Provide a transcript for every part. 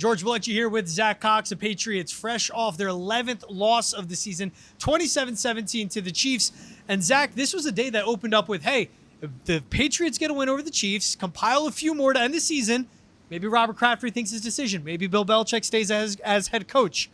George Blechy here with Zach Cox. The Patriots fresh off their 11th loss of the season, 27-17 to the Chiefs. And Zach, this was a day that opened up with, hey, if the Patriots get a win over the Chiefs, compile a few more to end the season, maybe Robert Kraft rethinks his decision. Maybe Bill Belichick stays as head coach.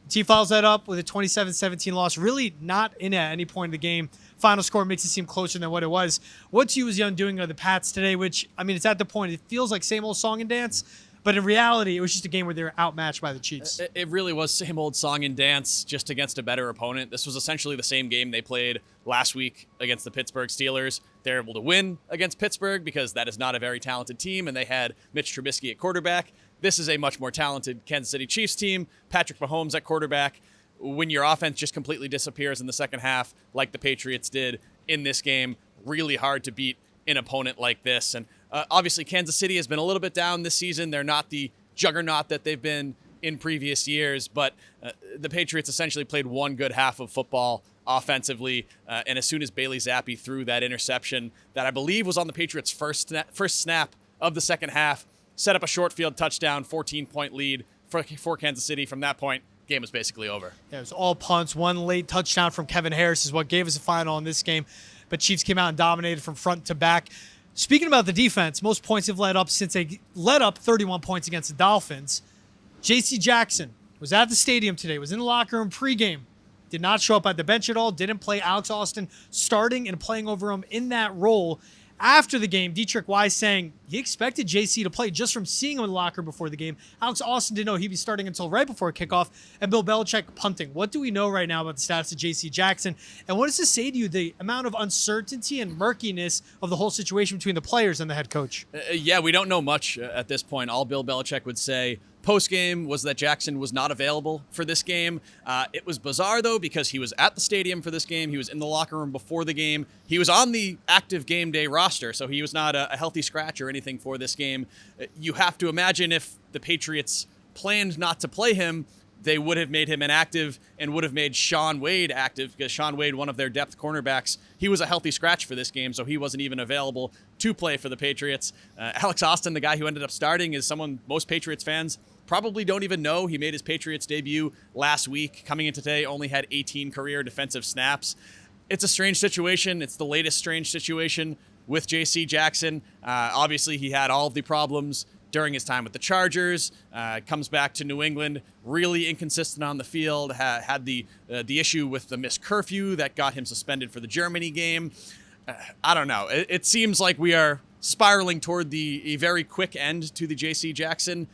The team follows that up with a 27-17 loss, really not in at any point of the game. Final score makes it seem closer than what it was. What to you was the undoing of the Pats today, which, I mean, it's at the point, it feels like same old song and dance, but in reality, it was just a game where they were outmatched by the Chiefs. It really was same old song and dance, just against a better opponent. This was essentially the same game they played last week against the Pittsburgh Steelers. They're able to win against Pittsburgh because that is not a very talented team, and they had Mitch Trubisky at quarterback. This is a much more talented Kansas City Chiefs team, Patrick Mahomes at quarterback. When your offense just completely disappears in the second half, like the Patriots did in this game, really hard to beat an opponent like this. And obviously, Kansas City has been a little bit down this season. They're not the juggernaut that they've been in previous years, but the Patriots essentially played one good half of football offensively. And as soon as Bailey Zappi threw that interception that I believe was on the Patriots' first snap of the second half, set up a short field touchdown, 14-point lead for Kansas City. From that point, game was basically over. Yeah, it was all punts. One late touchdown from Kevin Harris is what gave us a final in this game. But Chiefs came out and dominated from front to back. Speaking about the defense, most points have led up since they led up 31 points against the Dolphins. J.C. Jackson was at the stadium today, was in the locker room pregame, did not show up at the bench at all, didn't play. Alex Austin starting and playing over him in that role. After the game, Dietrich Wise saying he expected JC to play just from seeing him in the locker before the game. Alex Austin didn't know he'd be starting until right before kickoff. And Bill Belichick punting. What do we know right now about the status of JC Jackson? And what does this say to you, the amount of uncertainty and murkiness of the whole situation between the players and the head coach? Yeah, we don't know much at this point. All Bill Belichick would say post-game was that Jackson was not available for this game. It was bizarre, though, because he was at the stadium for this game. He was in the locker room before the game. He was on the active game day roster, so he was not a healthy scratch or anything for this game. You have to imagine if the Patriots planned not to play him, they would have made him inactive and would have made Shaun Wade active, because Shaun Wade, one of their depth cornerbacks, he was a healthy scratch for this game, so he wasn't even available to play for the Patriots. Alex Austin, the guy who ended up starting, is someone most Patriots fans probably don't even know. He made his Patriots debut last week. Coming in today, only had 18 career defensive snaps. It's a strange situation. It's the latest strange situation with J.C. Jackson. Obviously, he had all of the problems during his time with the Chargers. Comes back to New England, really inconsistent on the field. Had the issue with the missed curfew that got him suspended for the Germany game. I don't know. It seems like we are spiraling toward a very quick end to the J.C. Jackson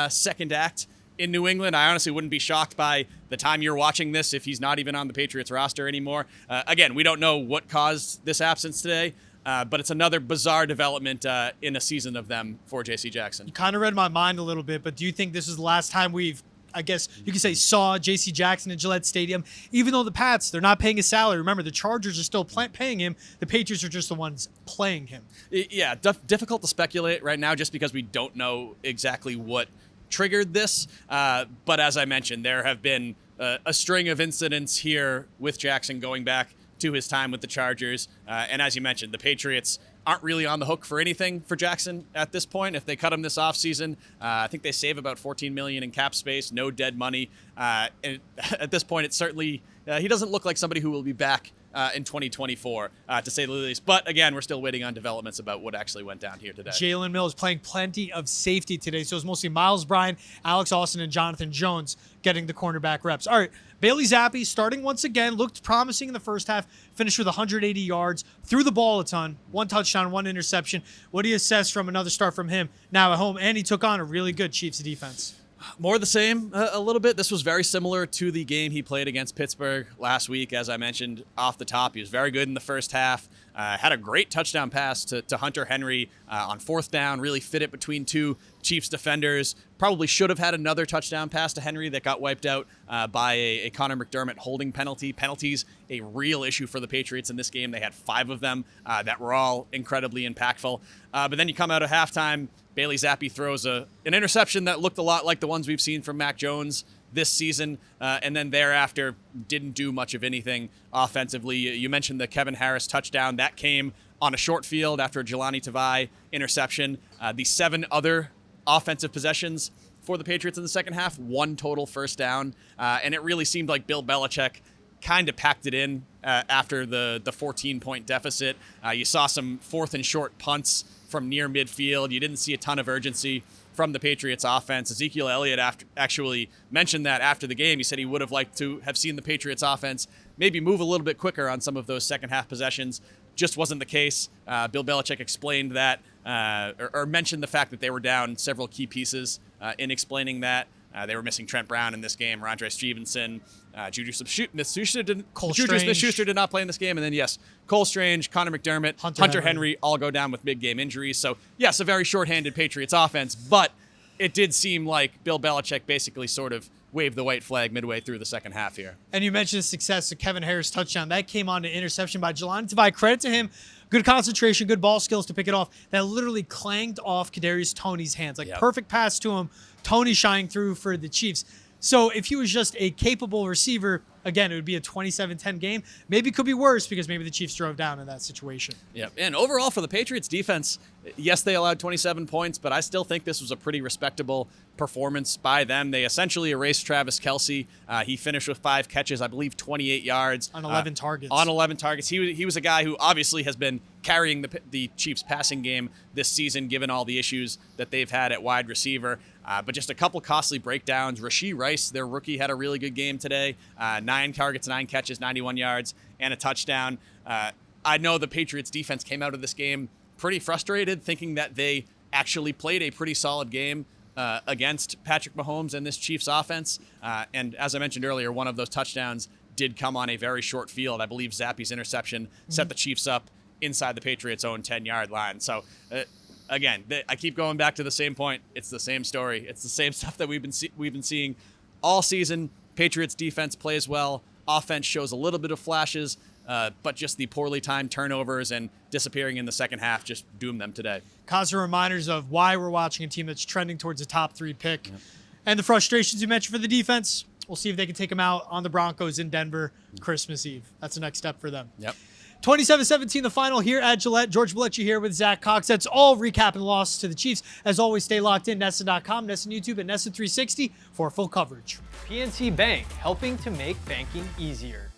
second act in New England. I honestly wouldn't be shocked by the time you're watching this if he's not even on the Patriots roster anymore. Again, we don't know what caused this absence today, but it's another bizarre development in a season of them for J.C. Jackson. You kind of read my mind a little bit, but do you think this is the last time we've, I guess you could say, saw J.C. Jackson in Gillette Stadium? Even though the Pats, they're not paying his salary. Remember, the Chargers are still paying him. The Patriots are just the ones playing him. Yeah, difficult to speculate right now just because we don't know exactly what triggered this. But as I mentioned, there have been a string of incidents here with Jackson going back to his time with the Chargers. And as you mentioned, the Patriots aren't really on the hook for anything for Jackson at this point. If they cut him this offseason, I think they save about $14 million in cap space, no dead money. And at this point, it's certainly he doesn't look like somebody who will be back in 2024, to say the least. But again, we're still waiting on developments about what actually went down here today. Jalen Mills playing plenty of safety today. So it was mostly Miles Bryant, Alex Austin, and Jonathan Jones getting the cornerback reps. All right, Bailey Zappi starting once again, looked promising in the first half, finished with 180 yards, threw the ball a ton, 1 touchdown, 1 interception. What do you assess from another start from him now at home? And he took on a really good Chiefs defense. More the same, a little bit. This was very similar to the game he played against Pittsburgh last week. As I mentioned off the top, he was very good in the first half. Had a great touchdown pass to Hunter Henry on 4th down, really fit it between 2 Chiefs defenders. Probably should have had another touchdown pass to Henry that got wiped out by a Connor McDermott holding penalty. Penalties, a real issue for the Patriots in this game. They had 5 of them that were all incredibly impactful. But then you come out of halftime, Bailey Zappi throws an interception that looked a lot like the ones we've seen from Mac Jones this season, and then thereafter didn't do much of anything offensively. You mentioned the Kevin Harris touchdown. That came on a short field after a Jelani Tavai interception. The 7 other offensive possessions for the Patriots in the second half, 1 total first down. And it really seemed like Bill Belichick kind of packed it in after the 14-point deficit. You saw some 4th and short punts from near midfield. You didn't see a ton of urgency from the Patriots offense. Ezekiel Elliott actually mentioned that after the game. He said he would have liked to have seen the Patriots offense maybe move a little bit quicker on some of those second half possessions. Just wasn't the case. Bill Belichick explained that or mentioned the fact that they were down several key pieces in explaining that. They were missing Trent Brown in this game, Ramondre Stevenson, Juju Smith-Schuster did not play in this game. And then, yes, Cole Strange, Connor McDermott, Hunter Henry all go down with mid-game injuries. So, yes, a very shorthanded Patriots offense, but it did seem like Bill Belichick basically sort of waved the white flag midway through the second half here. And you mentioned the success of Kevin Harris' touchdown. That came on an interception by Jelani Tavai. Credit to him. Good concentration, good ball skills to pick it off. That literally clanged off Kadarius Toney's hands. Perfect pass to him. Tony shining through for the Chiefs. So if he was just a capable receiver, again, it would be a 27-10 game. Maybe it could be worse because maybe the Chiefs drove down in that situation. Yeah, and overall for the Patriots defense, yes, they allowed 27 points, but I still think this was a pretty respectable performance by them. They essentially erased Travis Kelce. He finished with 5 catches, I believe 28 yards. On 11 targets. On 11 targets. He was a guy who obviously has been carrying the Chiefs passing game this season, given all the issues that they've had at wide receiver. But just a couple costly breakdowns. Rashee Rice, their rookie, had a really good game today. 9 targets, 9 catches, 91 yards, and a touchdown. I know the Patriots defense came out of this game pretty frustrated, thinking that they actually played a pretty solid game against Patrick Mahomes and this Chiefs offense. And as I mentioned earlier, one of those touchdowns did come on a very short field. I believe Zappi's interception set the Chiefs up inside the Patriots' own 10-yard line. So, again, I keep going back to the same point. It's the same story. It's the same stuff that we've been seeing all season. Patriots defense plays well. Offense shows a little bit of flashes, but just the poorly timed turnovers and disappearing in the second half just doomed them today. Constant reminders of why we're watching a team that's trending towards a top 3 pick. Yep. And the frustrations you mentioned for the defense, we'll see if they can take them out on the Broncos in Denver Christmas Eve. That's the next step for them. Yep. 27-17 the final here at Gillette. George Bellecci here with Zach Cox. That's all recapping the loss to the Chiefs. As always, stay locked in. NESN.com, NESN YouTube, and NESN 360 for full coverage. PNC Bank, helping to make banking easier.